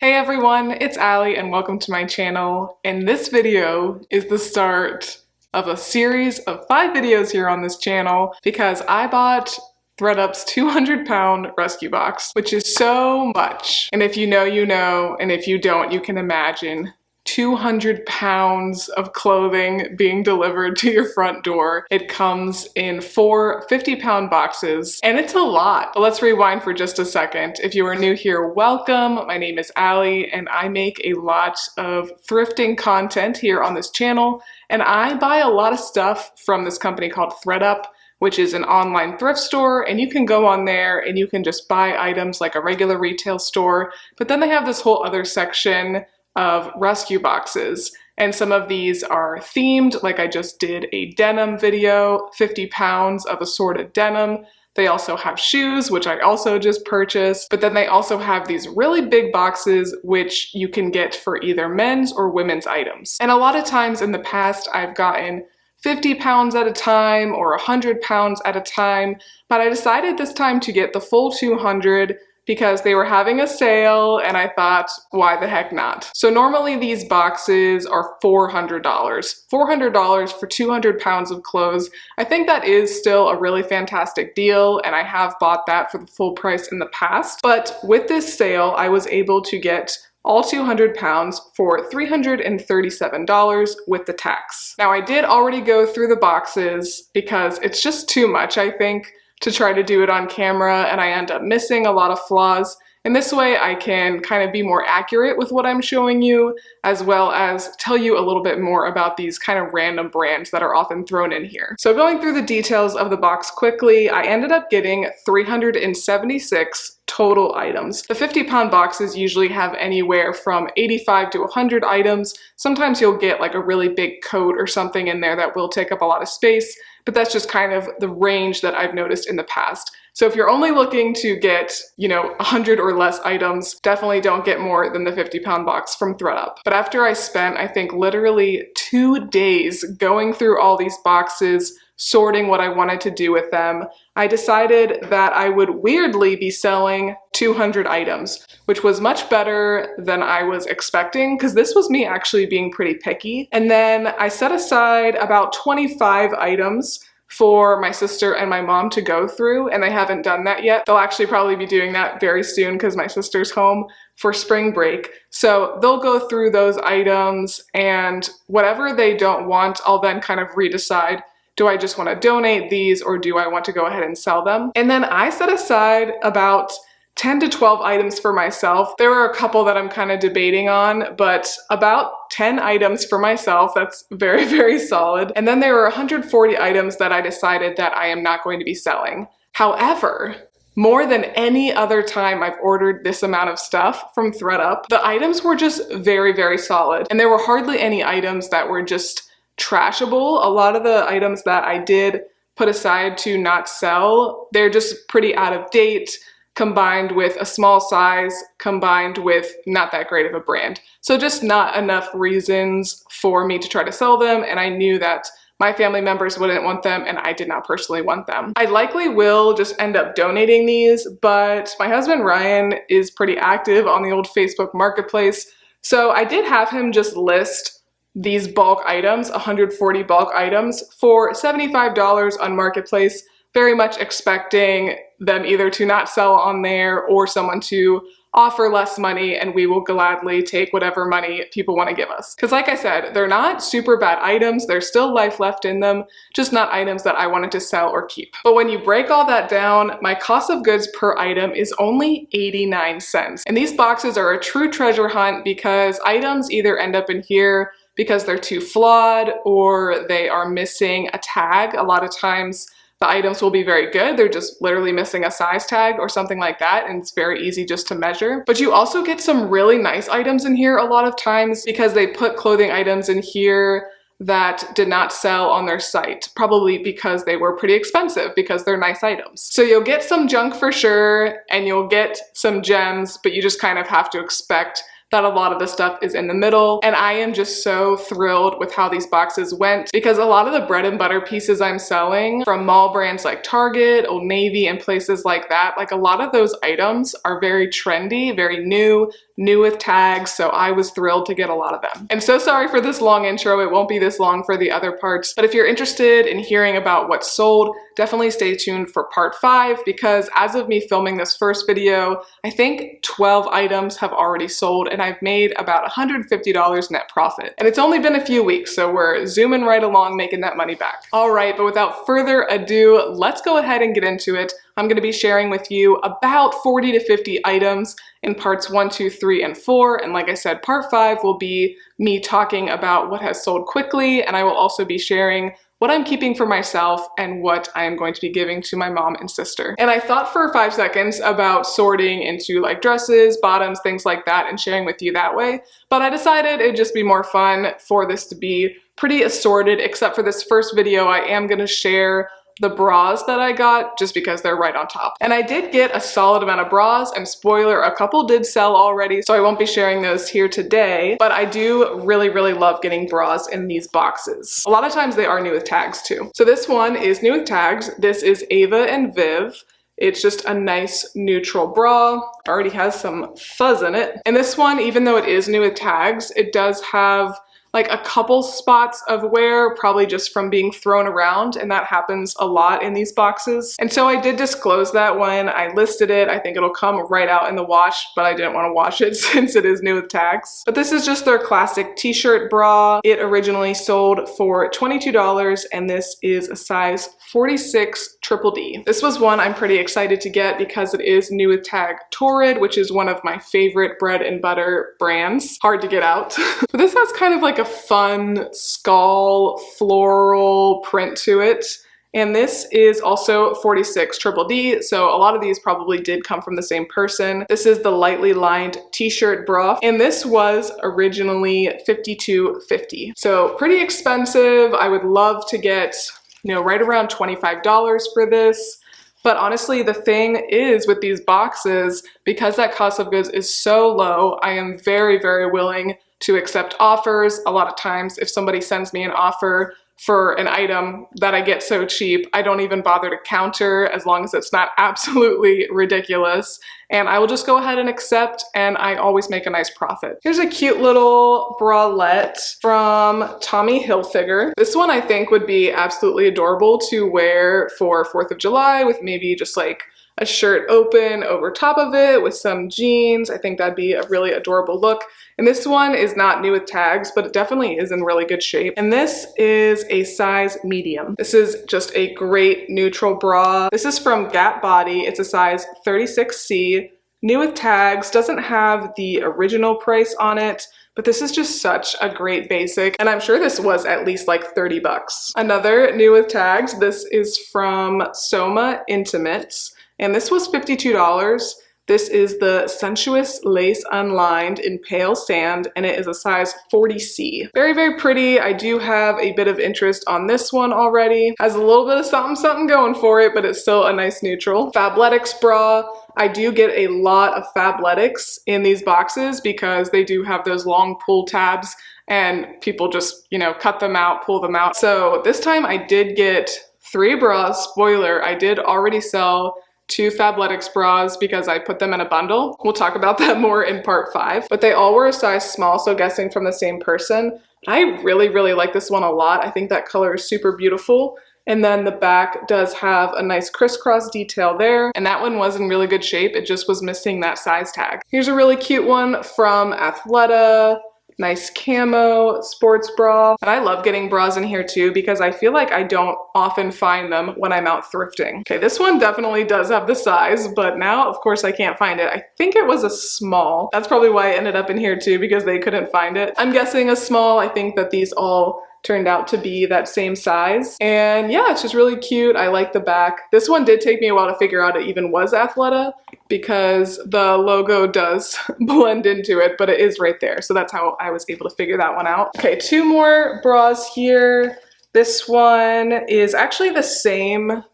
Hey everyone, it's Allie and welcome to my channel. And this video is the start of a series of 5 videos here on this channel because I bought ThredUp's 200-pound rescue box, which is so much. And if you know, you know, and if you don't, you can imagine. 200 pounds of clothing being delivered to your front door. It comes in 4 50-pound boxes, and it's a lot. But let's rewind for just a second. If you are new here, welcome. My name is Allie, and I make a lot of thrifting content here on this channel, and I buy a lot of stuff from this company called ThredUp, which is an online thrift store, and you can go on there and you can just buy items like a regular retail store, but then they have this whole other section of rescue boxes. And some of these are themed, like I just did a denim video, 50 pounds of assorted denim. They also have shoes, which I also just purchased, but then they also have these really big boxes, which you can get for either men's or women's items. And a lot of times in the past, I've gotten 50 pounds at a time or 100 pounds at a time, but I decided this time to get the full 200 because they were having a sale and I thought, why the heck not? So normally these boxes are $400. $400 for 200 pounds of clothes. I think that is still a really fantastic deal, and I have bought that for the full price in the past. But with this sale, I was able to get all 200 pounds for $337 with the tax. Now I did already go through the boxes because it's just too much, I think, to try to do it on camera, and I end up missing a lot of flaws. And this way I can kind of be more accurate with what I'm showing you, as well as tell you a little bit more about these kind of random brands that are often thrown in here. So going through the details of the box quickly, I ended up getting 376 total items. The 50-pound boxes usually have anywhere from 85 to 100 items. Sometimes you'll get like a really big coat or something in there that will take up a lot of space, but that's just kind of the range that I've noticed in the past. So if you're only looking to get, 100 or less items, definitely don't get more than the 50-pound box from ThredUp. But after I spent, I think, literally 2 days going through all these boxes, sorting what I wanted to do with them, I decided that I would weirdly be selling 200 items, which was much better than I was expecting, because this was me actually being pretty picky. And then I set aside about 25 items for my sister and my mom to go through, and they haven't done that yet. They'll actually probably be doing that very soon because my sister's home for spring break. So they'll go through those items, and whatever they don't want, I'll then kind of redecide. Do I just want to donate these, or do I want to go ahead and sell them? And then I set aside about 10 to 12 items for myself. There are a couple that I'm kind of debating on, but about 10 items for myself. That's very, very solid. And then there were 140 items that I decided that I am not going to be selling. However, more than any other time I've ordered this amount of stuff from ThredUp, the items were just very, very solid. And there were hardly any items that were just trashable. A lot of the items that I did put aside to not sell, they're just pretty out of date, combined with a small size, combined with not that great of a brand. So just not enough reasons for me to try to sell them, and I knew that my family members wouldn't want them, and I did not personally want them. I likely will just end up donating these, but my husband Ryan is pretty active on the old Facebook Marketplace, so I did have him just list these bulk items, 140 bulk items, for $75 on Marketplace, very much expecting them either to not sell on there or someone to offer less money, and we will gladly take whatever money people want to give us. Because like I said, they're not super bad items, there's still life left in them, just not items that I wanted to sell or keep. But when you break all that down, my cost of goods per item is only 89 cents. And these boxes are a true treasure hunt because items either end up in here because they're too flawed or they are missing a tag. A lot of times the items will be very good, they're just literally missing a size tag or something like that, and it's very easy just to measure. But you also get some really nice items in here a lot of times because they put clothing items in here that did not sell on their site, probably because they were pretty expensive because they're nice items. So you'll get some junk for sure, and you'll get some gems, but you just kind of have to expect that a lot of the stuff is in the middle. And I am just so thrilled with how these boxes went, because a lot of the bread and butter pieces I'm selling from mall brands like Target, Old Navy, and places like that, like a lot of those items are very trendy, very new with tags, so I was thrilled to get a lot of them. And so sorry for this long intro, it won't be this long for the other parts, but if you're interested in hearing about what's sold, definitely stay tuned for part 5, because as of me filming this first video, I think 12 items have already sold and I've made about $150 net profit. And it's only been a few weeks, so we're zooming right along making that money back. All right, but without further ado, let's go ahead and get into it. I'm going to be sharing with you about 40 to 50 items in parts 1, 2, 3, and 4. And like I said, part 5 will be me talking about what has sold quickly, and I will also be sharing what I'm keeping for myself and what I am going to be giving to my mom and sister. And I thought for 5 seconds about sorting into like dresses, bottoms, things like that, and sharing with you that way, but I decided it'd just be more fun for this to be pretty assorted, except for this first video I am going to share the bras that I got just because they're right on top. And I did get a solid amount of bras, and spoiler, a couple did sell already, so I won't be sharing those here today, but I do really love getting bras in these boxes. A lot of times they are new with tags too. So this one is new with tags. This is Ava and Viv. It's just a nice neutral bra. Already has some fuzz in it. And this one, even though it is new with tags, it does have like a couple spots of wear, probably just from being thrown around, and that happens a lot in these boxes. And so I did disclose that when I listed it. I think it'll come right out in the wash, but I didn't want to wash it since it is new with tags. But this is just their classic t-shirt bra. It originally sold for $22, and this is a size 46 triple D. This was one I'm pretty excited to get because it is new with tag Torrid, which is one of my favorite bread and butter brands. Hard to get out. But this has kind of like a fun skull floral print to it. And this is also 46 triple D, so a lot of these probably did come from the same person. This is the lightly lined t-shirt bra, and this was originally $52.50. So pretty expensive. I would love to get, you know, right around $25 for this. But honestly, the thing is with these boxes, because that cost of goods is so low, I am very willing to accept offers. A lot of times if somebody sends me an offer for an item that I get so cheap, I don't even bother to counter as long as it's not absolutely ridiculous. And I will just go ahead and accept, and I always make a nice profit. Here's a cute little bralette from Tommy Hilfiger. This one I think would be absolutely adorable to wear for 4th of July with maybe just like a shirt open over top of it with some jeans. I think that'd be a really adorable look. And this one is not new with tags, but it definitely is in really good shape. And this is a size medium. This is just a great neutral bra. This is from Gap Body. It's a size 36C, new with tags, doesn't have the original price on it, but this is just such a great basic, and I'm sure this was at least like 30 bucks. Another new with tags, this is from Soma Intimates, and this was $52. This is the Sensuous Lace Unlined in Pale Sand, and it is a size 40C. Very pretty. I do have a bit of interest on this one already. Has a little bit of something going for it, but it's still a nice neutral. Fabletics bra. I do get a lot of Fabletics in these boxes because they do have those long pull tabs and people just, you know, cut them out, pull them out. So this time I did get 3 bras. Spoiler, I did already sell 2 Fabletics bras because I put them in a bundle. We'll talk about that more in part 5. But they all were a size small, so guessing from the same person. I really like this one a lot. I think that color is super beautiful. And then the back does have a nice crisscross detail there. And that one was in really good shape. It just was missing that size tag. Here's a really cute one from Athleta. Nice camo sports bra. And I love getting bras in here too because I feel like I don't often find them when I'm out thrifting. Okay, this one definitely does have the size, but now of course I can't find it. I think it was a small. That's probably why it ended up in here too, because they couldn't find it. I'm guessing a small. I think that these all turned out to be that same size. And yeah, it's just really cute. I like the back. This one did take me a while to figure out it even was Athleta because the logo does blend into it, but it is right there. So that's how I was able to figure that one out. Okay, 2 more bras here. This one is actually the same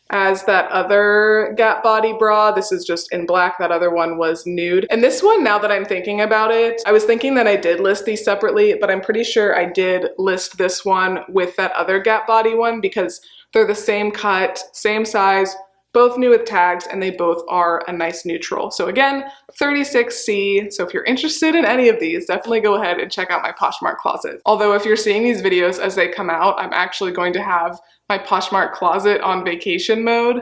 as that other Gap body bra. This is just in black. That other one was nude. And this one, now that I'm thinking about it, I was thinking that I did list these separately, but I'm pretty sure I did list this one with that other Gap body one because they're the same cut, same size, both new with tags, and they both are a nice neutral. So again, 36C. So if you're interested in any of these, definitely go ahead and check out my Poshmark closet. Although if you're seeing these videos as they come out, I'm actually going to have my Poshmark closet on vacation mode,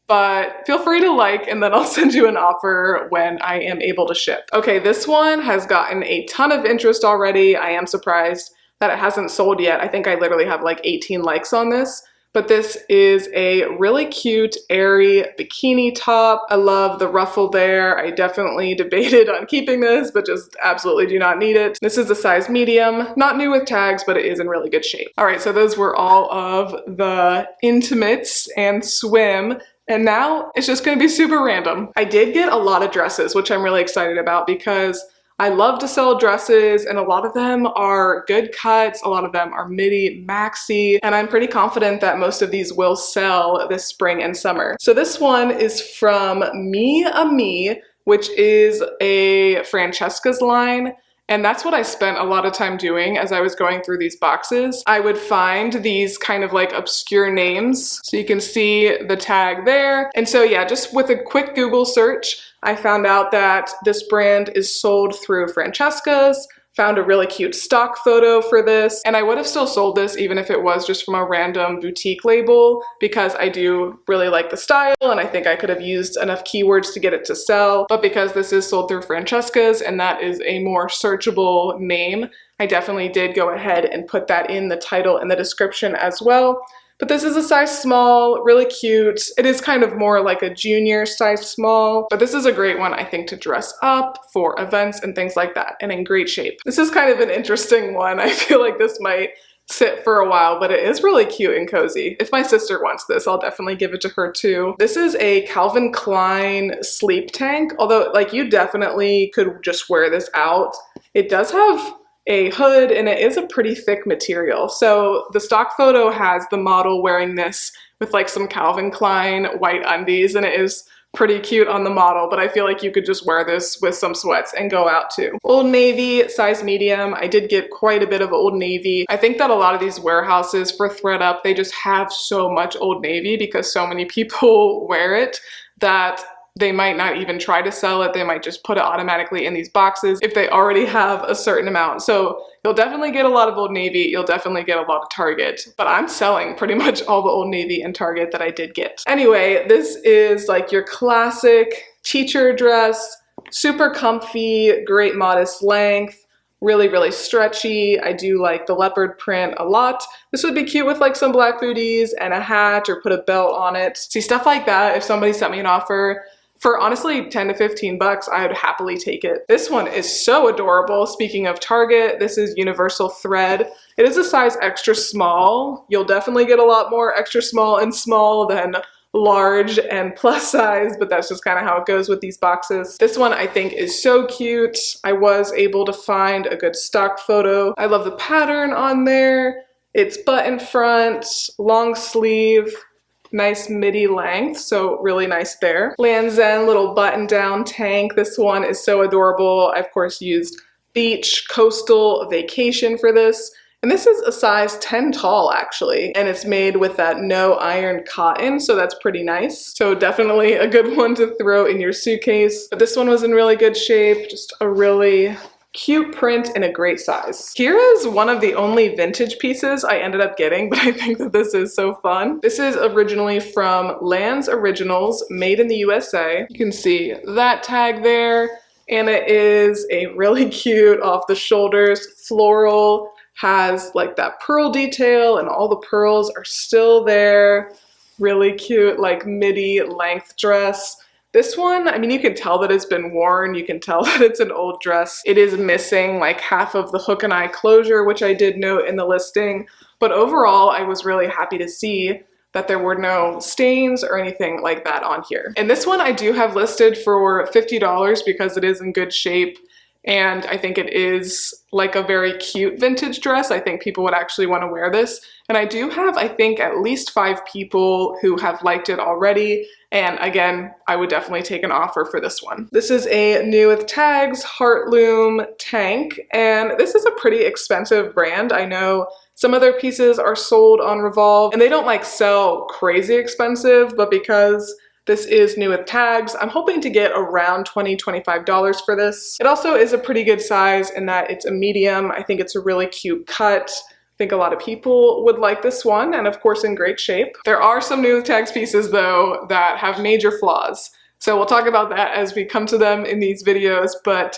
but feel free to like, and then I'll send you an offer when I am able to ship. Okay, this one has gotten a ton of interest already. I am surprised that it hasn't sold yet. I think I literally have like 18 likes on this. But this is a really cute, airy bikini top. I love the ruffle there. I definitely debated on keeping this, but just absolutely do not need it. This is a size medium, not new with tags, but it is in really good shape. All right, so those were all of the intimates and swim. And now it's just gonna be super random. I did get a lot of dresses, which I'm really excited about because I love to sell dresses, and a lot of them are good cuts, a lot of them are midi, maxi, and I'm pretty confident that most of these will sell this spring and summer. So this one is from Me, which is a Francesca's line. And that's what I spent a lot of time doing as I was going through these boxes. I would find these kind of like obscure names. So you can see the tag there. And so yeah, just with a quick Google search, I found out that this brand is sold through Francesca's, found a really cute stock photo for this, and I would have still sold this even if it was just from a random boutique label because I do really like the style and I think I could have used enough keywords to get it to sell. But because this is sold through Francesca's and that is a more searchable name, I definitely did go ahead and put that in the title and the description as well. But this is a size small, really cute. It is kind of more like a junior size small, but this is a great one, I think, to dress up for events and things like that, and in great shape. This is kind of an interesting one. I feel like this might sit for a while, but it is really cute and cozy. If my sister wants this, I'll definitely give it to her too. This is a Calvin Klein sleep tank, although like you definitely could just wear this out. It does have a hood and it is a pretty thick material. So the stock photo has the model wearing this with like some Calvin Klein white undies, and it is pretty cute on the model, but I feel like you could just wear this with some sweats and go out too. Old Navy, size medium. I did get quite a bit of Old Navy. I think that a lot of these warehouses for ThredUp, they just have so much Old Navy because so many people wear it that they might not even try to sell it. They might just put it automatically in these boxes if they already have a certain amount. So you'll definitely get a lot of Old Navy. You'll definitely get a lot of Target, but I'm selling pretty much all the Old Navy and Target that I did get. Anyway, this is like your classic teacher dress, super comfy, great modest length, really, really stretchy. I do like the leopard print a lot. This would be cute with like some black booties and a hat or put a belt on it. See, stuff like that, if somebody sent me an offer for honestly 10 to 15 bucks, I would happily take it. This one is so adorable. Speaking of Target, this is Universal Thread. It is a size extra small. You'll definitely get a lot more extra small and small than large and plus size, but that's just kind of how it goes with these boxes. This one I think is so cute. I was able to find a good stock photo. I love the pattern on there. It's button front, long sleeve, nice midi length, so really nice there. Lands' End little button down tank. This one is so adorable. I of course used beach, coastal, vacation for this. And this is a size 10 tall actually, and it's made with that no iron cotton, so that's pretty nice. So definitely a good one to throw in your suitcase. But this one was in really good shape, just a really cute print in a great size. Here is one of the only vintage pieces I ended up getting, but I think that this is so fun. This is originally from Lands Originals, made in the USA. You can see that tag there, and it is a really cute off the shoulders floral, has like that pearl detail and all the pearls are still there. Really cute like midi length dress. This one, I mean, you can tell that it's been worn. You can tell that it's an old dress. It is missing like half of the hook and eye closure, which I did note in the listing. But overall, I was really happy to see that there were no stains or anything like that on here. And this one I do have listed for $50 because it is in good shape. and I think it is like a very cute vintage dress. I think people would actually want to wear this. And I do have, I think, at least 5 people who have liked it already. And again, I would definitely take an offer for this one. This is a New with Tags Heartloom tank, and this is a pretty expensive brand. I know some of their pieces are sold on Revolve, and they don't like sell crazy expensive, but because this is New with Tags, I'm hoping to get around $20, $25 for this. It also is a pretty good size in that it's a medium. I think it's a really cute cut. I think a lot of people would like this one, and of course in great shape. There are some New with Tags pieces though that have major flaws. So we'll talk about that as we come to them in these videos, but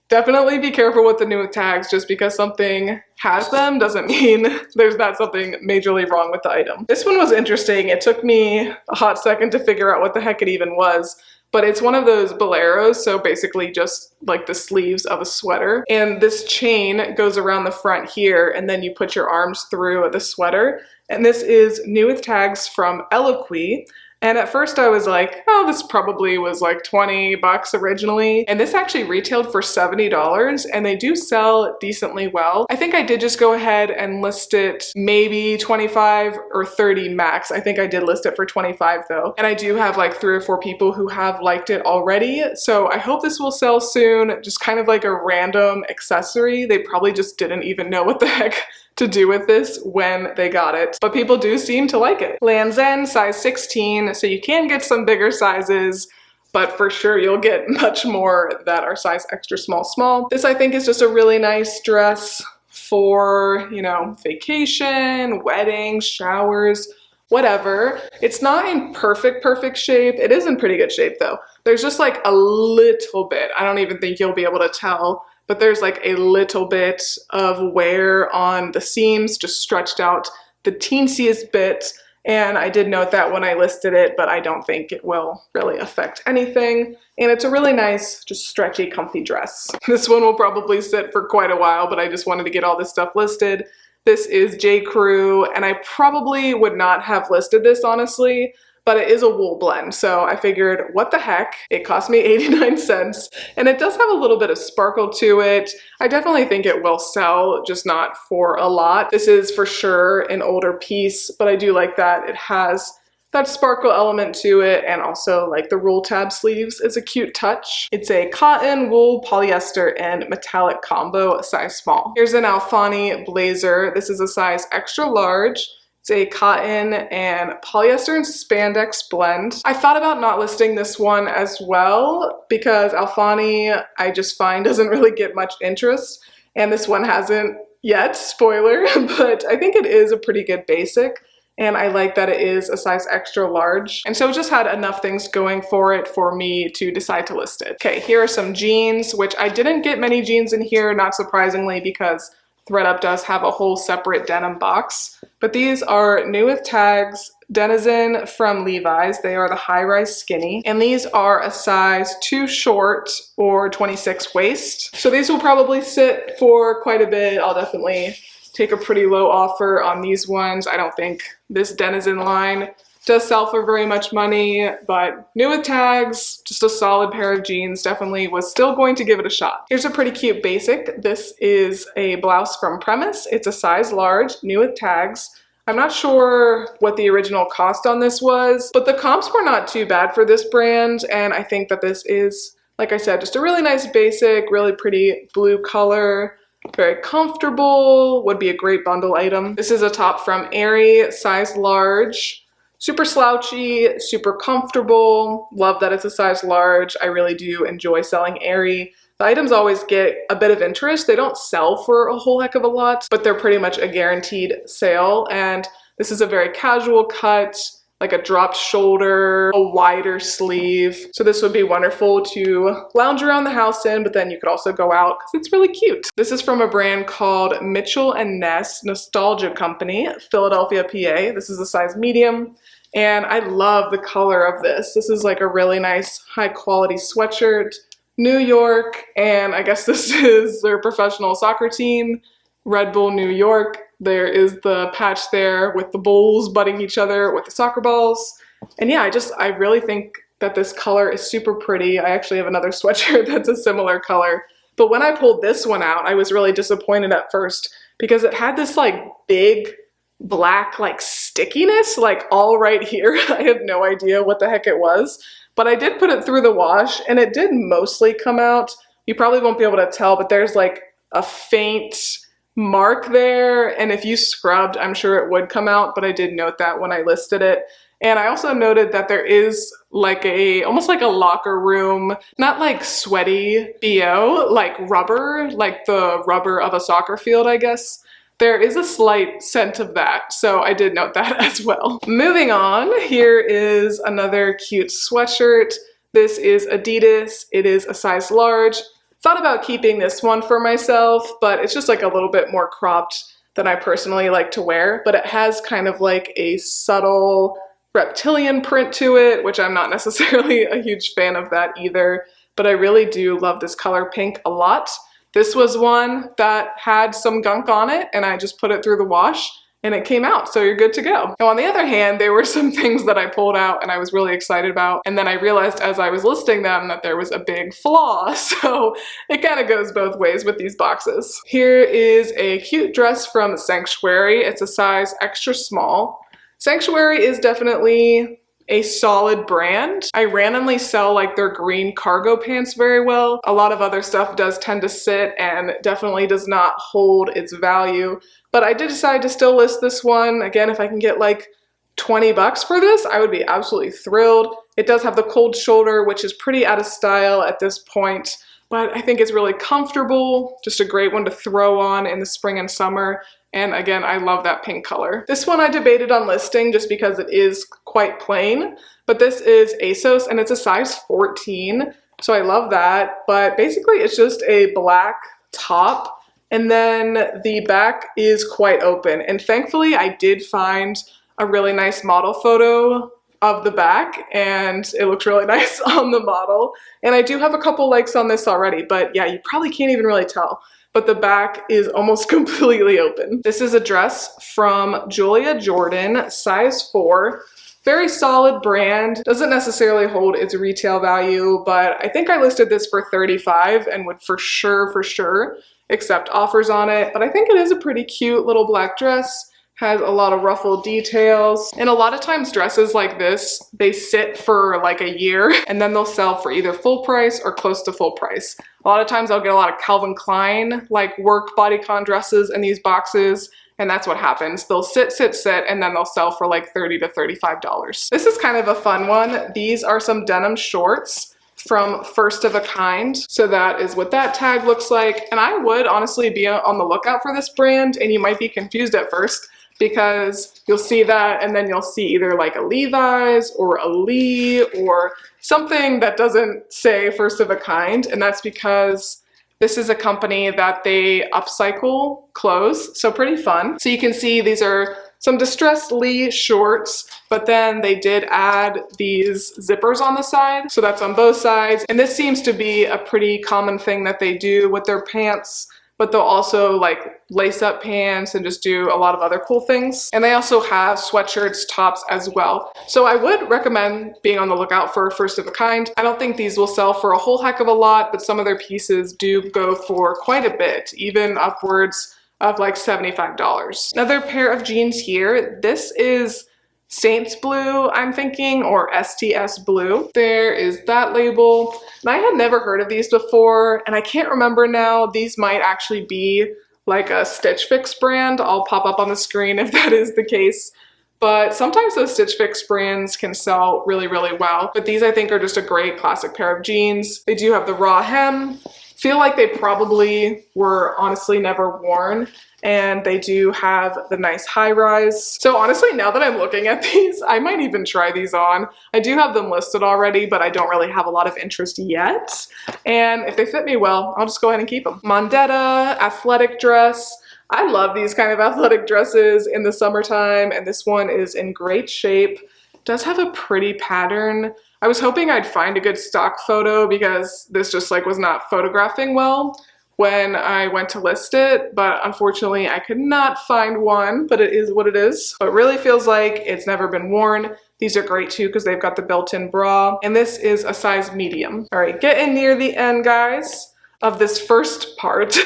definitely be careful with the New with Tags. Just because something has them doesn't mean there's not something majorly wrong with the item. This one was interesting. It took me a hot second to figure out what the heck it even was, but it's one of those boleros, so basically just like the sleeves of a sweater. And this chain goes around the front here, and then you put your arms through the sweater. And this is New with Tags from Eloquii. And at first I was like, oh, this probably was like 20 bucks originally. And this actually retailed for $70, and they do sell decently well. I think I did just go ahead and list it maybe 25 or 30 max. I think I did list it for 25 though. And I do have like 3 or 4 people who have liked it already. So I hope this will sell soon. Just kind of like a random accessory. They probably just didn't even know what the heck to do with this when they got it, but people do seem to like it. Lands' End, size 16, so you can get some bigger sizes, but for sure you'll get much more that are size extra small, small. This I think is just a really nice dress for, you know, vacation, weddings, showers, whatever. It's not in perfect shape. It is in pretty good shape though. There's just like a little bit, I don't even think you'll be able to tell, but there's like a little bit of wear on the seams, just stretched out the teensiest bit. And I did note that when I listed it, but I don't think it will really affect anything. And it's a really nice, just stretchy, comfy dress. This one will probably sit for quite a while, but I just wanted to get all this stuff listed. This is J. Crew, and I probably would not have listed this honestly, but it is a wool blend, so I figured, what the heck? It cost me 89 cents, and it does have a little bit of sparkle to it. I definitely think it will sell, just not for a lot. This is for sure an older piece, but I do like that it has that sparkle element to it, and also like the roll tab sleeves is a cute touch. It's a cotton, wool, polyester, and metallic combo, size small. Here's an Alfani blazer. This is a size extra large. It's a cotton and polyester and spandex blend. I thought about not listing this one as well because Alfani I just find doesn't really get much interest, and this one hasn't yet, spoiler, but I think it is a pretty good basic. And I like that it is a size extra large. And so it just had enough things going for it for me to decide to list it. Okay, here are some jeans, which I didn't get many jeans in here, not surprisingly, because ThredUp does have a whole separate denim box. But these are New with Tags Denizen from Levi's. They are the high-rise skinny. And these are a size too short or 26 waist. So these will probably sit for quite a bit. I'll definitely take a pretty low offer on these ones. I don't think this Denizen line does sell for very much money, but New with Tags, just a solid pair of jeans, definitely was still going to give it a shot. Here's a pretty cute basic. This is a blouse from Premise. It's a size large, New with Tags. I'm not sure what the original cost on this was, but the comps were not too bad for this brand, and I think that this is, like I said, just a really nice basic, really pretty blue color. Very comfortable, would be a great bundle item. This is a top from Aerie, size large. Super slouchy, super comfortable. Love that it's a size large. I really do enjoy selling Aerie. The items always get a bit of interest. They don't sell for a whole heck of a lot, but they're pretty much a guaranteed sale. And this is a very casual cut, like a dropped shoulder, a wider sleeve. So this would be wonderful to lounge around the house in, but then you could also go out because it's really cute. This is from a brand called Mitchell & Ness Nostalgia Company, Philadelphia, PA. This is a size medium, and I love the color of this. This is like a really nice high quality sweatshirt, New York, and I guess this is their professional soccer team, Red Bull New York. There is the patch there with the bulls butting each other with the soccer balls. And yeah, I really think that this color is super pretty. I actually have another sweatshirt that's a similar color, But when I pulled this one out, I was really disappointed at first because it had this like big black like stickiness like all right here. I have no idea what the heck it was, but I did put it through the wash and it did mostly come out. You probably won't be able to tell, but there's like a faint mark there, and if you scrubbed, I'm sure it would come out, but I did note that when I listed it. And I also noted that there is like almost like a locker room, not like sweaty BO, like rubber, like the rubber of a soccer field, I guess. There is a slight scent of that, so I did note that as well. Moving on, here is another cute sweatshirt. This is Adidas. It is a size large. Thought about keeping this one for myself, but it's just like a little bit more cropped than I personally like to wear, but it has kind of like a subtle reptilian print to it, which I'm not necessarily a huge fan of that either, but I really do love this color pink a lot. This was one that had some gunk on it and I just put it through the wash and it came out, so you're good to go. Now on the other hand, there were some things that I pulled out and I was really excited about, and then I realized as I was listing them that there was a big flaw, so it kind of goes both ways with these boxes. Here is a cute dress from Sanctuary. It's a size extra small. Sanctuary is definitely a solid brand. I randomly sell like their green cargo pants very well. A lot of other stuff does tend to sit and definitely does not hold its value. But I did decide to still list this one. Again, if I can get like 20 bucks for this, I would be absolutely thrilled. It does have the cold shoulder, which is pretty out of style at this point, but I think it's really comfortable. Just a great one to throw on in the spring and summer. And again, I love that pink color. This one I debated on listing just because it is quite plain, but this is ASOS and it's a size 14. So I love that, but basically it's just a black top and then the back is quite open. And thankfully I did find a really nice model photo of the back and it looks really nice on the model. And I do have a couple likes on this already, but yeah, you probably can't even really tell. But the back is almost completely open. This is a dress from Julia Jordan, size 4. Very solid brand. Doesn't necessarily hold its retail value, but I think I listed this for $35 and would for sure accept offers on it. But I think it is a pretty cute little black dress. Has a lot of ruffled details. And a lot of times dresses like this, they sit for like a year and then they'll sell for either full price or close to full price. A lot of times I'll get a lot of Calvin Klein like work bodycon dresses in these boxes, and that's what happens. They'll sit, and then they'll sell for like $30 to $35. This is kind of a fun one. These are some denim shorts from First of a Kind. So that is what that tag looks like. And I would honestly be on the lookout for this brand, and you might be confused at first, because you'll see that and then you'll see either like a Levi's or a Lee or something that doesn't say First of a Kind, and that's because this is a company that they upcycle clothes, so pretty fun. So you can see these are some distressed Lee shorts, but then they did add these zippers on the side, so that's on both sides. And this seems to be a pretty common thing that they do with their pants, but they'll also like lace up pants and just do a lot of other cool things. And they also have sweatshirts, tops as well. So I would recommend being on the lookout for First of a Kind. I don't think these will sell for a whole heck of a lot, but some of their pieces do go for quite a bit, even upwards of like $75. Another pair of jeans here. This is Saints Blue, I'm thinking, or STS Blue. There is that label. And I had never heard of these before, and I can't remember now. These might actually be like a Stitch Fix brand. I'll pop up on the screen if that is the case. But sometimes those Stitch Fix brands can sell really well. But these I think are just a great classic pair of jeans. They do have the raw hem. Feel like they probably were honestly never worn. And they do have the nice high rise. So honestly, now that I'm looking at these, I might even try these on. I do have them listed already, but I don't really have a lot of interest yet. And if they fit me well, I'll just go ahead and keep them. Mondetta athletic dress. I love these kind of athletic dresses in the summertime, and this one is in great shape. It does have a pretty pattern. I was hoping I'd find a good stock photo because this just like was not photographing well when I went to list it, but unfortunately I could not find one, but it is what it is. So it really feels like it's never been worn. These are great too because they've got the built-in bra, and this is a size medium. All right, getting near the end, guys. of this first part.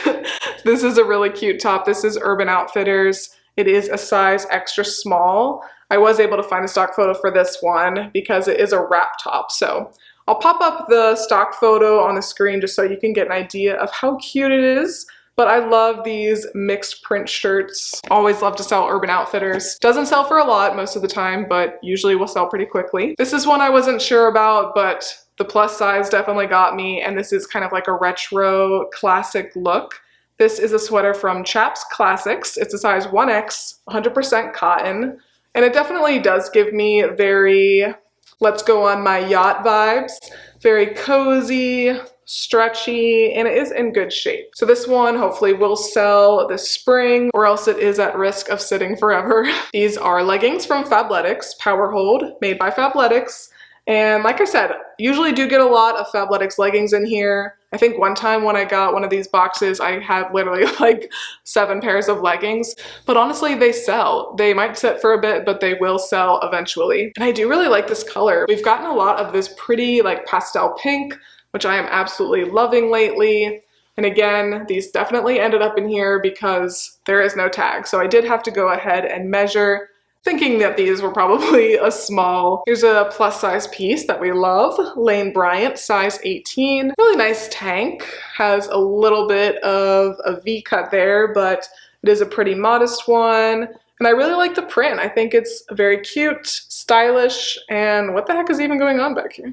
This is a really cute top. This is Urban Outfitters. It is a size extra small. I was able to find a stock photo for this one because it is a wrap top. So I'll pop up the stock photo on the screen just so you can get an idea of how cute it is. But I love these mixed print shirts. Always love to sell Urban Outfitters. Doesn't sell for a lot most of the time, but usually will sell pretty quickly. This is one I wasn't sure about, but the plus size definitely got me, and this is kind of like a retro classic look. This is a sweater from Chaps Classics. It's a size 1X, 100% cotton, and it definitely does give me very let's go on my yacht vibes. Very cozy, stretchy, and it is in good shape. So this one hopefully will sell this spring, or else it is at risk of sitting forever. These are leggings from Fabletics, Power Hold, made by Fabletics. And like I said, usually do get a lot of Fabletics leggings in here. I think one time when I got one of these boxes, I had literally like 7 pairs of leggings, but honestly, they sell. They might sit for a bit, but they will sell eventually. And I do really like this color. We've gotten a lot of this pretty like pastel pink, which I am absolutely loving lately. And again, these definitely ended up in here because there is no tag. So I did have to go ahead and measure, thinking that these were probably a small. Here's a plus size piece that we love. Lane Bryant, size 18. Really nice tank. Has a little bit of a V cut there, but it is a pretty modest one. And I really like the print. I think it's very cute, stylish, and what the heck is even going on back here?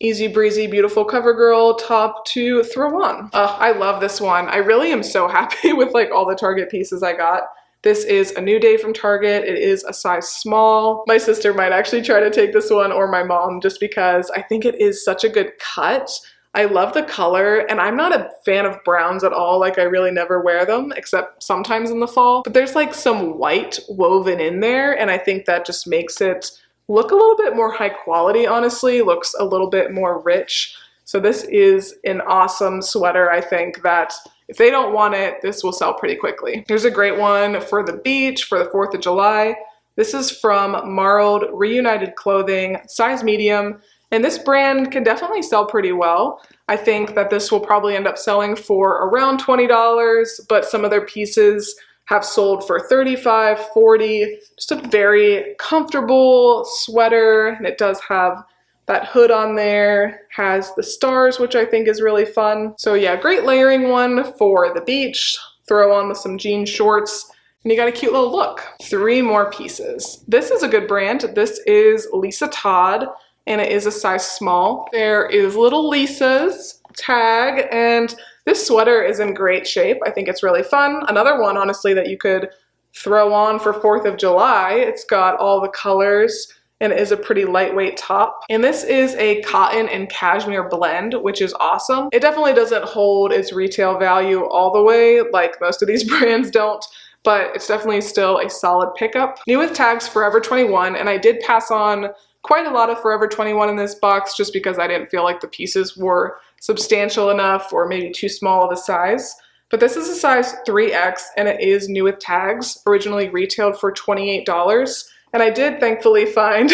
Easy breezy, beautiful CoverGirl top to throw on. I love this one. I really am so happy with like all the Target pieces I got. This is a New Day from Target. It is a size small. My sister might actually try to take this one, or my mom, just because I think it is such a good cut. I love the color, and I'm not a fan of browns at all. Like, I really never wear them, except sometimes in the fall. But there's like some white woven in there, and I think that just makes it look a little bit more high quality, honestly. Looks a little bit more rich. So this is an awesome sweater. I think that if they don't want it, this will sell pretty quickly. Here's a great one for the beach, for the 4th of July. This is from Marled Reunited Clothing, size medium, and this brand can definitely sell pretty well. I think that this will probably end up selling for around $20, but some of their pieces have sold for $35, $40. Just a very comfortable sweater, and it does have that hood on there, has the stars, which I think is really fun. So yeah, great layering one for the beach. Throw on with some jean shorts, and you got a cute little look. 3 more pieces. This is a good brand. This is Lisa Todd, and it is a size small. There is Little Lisa's tag, and this sweater is in great shape. I think it's really fun. Another one, honestly, that you could throw on for 4th of July. It's got all the colors, and it is a pretty lightweight top. And this is a cotton and cashmere blend, which is awesome. It definitely doesn't hold its retail value all the way, like most of these brands don't, but it's definitely still a solid pickup. New with tags Forever 21, and I did pass on quite a lot of Forever 21 in this box just because I didn't feel like the pieces were substantial enough or maybe too small of a size. But this is a size 3X, and it is new with tags, originally retailed for $28. And I did thankfully find,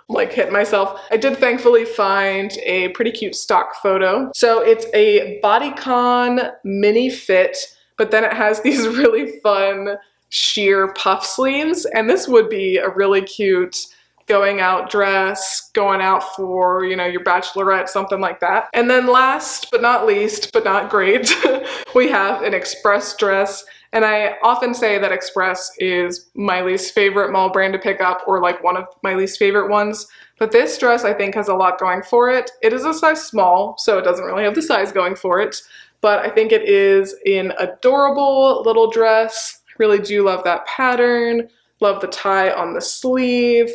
like hit myself, I did thankfully find a pretty cute stock photo. So it's a bodycon mini fit, but then it has these really fun sheer puff sleeves. And this would be a really cute going out dress, going out for, you know, your bachelorette, something like that. And then last but not least, but not great, we have an Express dress. And I often say that Express is my least favorite mall brand to pick up, or like one of my least favorite ones. But this dress I think has a lot going for it. It is a size small, so it doesn't really have the size going for it. But I think it is an adorable little dress. I really do love that pattern. Love the tie on the sleeve.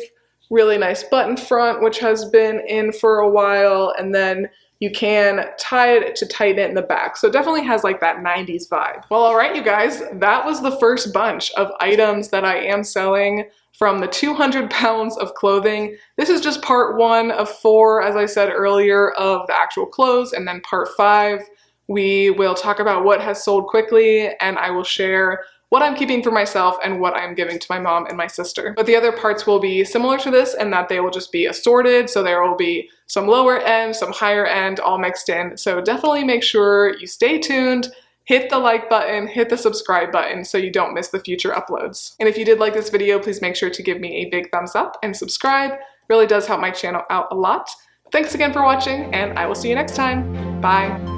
Really nice button front, which has been in for a while. And then you can tie it to tighten it in the back. So it definitely has like that 90s vibe. Well, all right, you guys, that was the first bunch of items that I am selling from the 200 pounds of clothing. This is just part 1 of 4, as I said earlier, of the actual clothes. And then part 5, we will talk about what has sold quickly, and I will share what I'm keeping for myself and what I'm giving to my mom and my sister. But the other parts will be similar to this in that they will just be assorted, so there will be some lower end, some higher end, all mixed in. So definitely make sure you stay tuned, hit the like button, hit the subscribe button so you don't miss the future uploads. And if you did like this video, please make sure to give me a big thumbs up and subscribe. It really does help my channel out a lot. Thanks again for watching, and I will see you next time. Bye.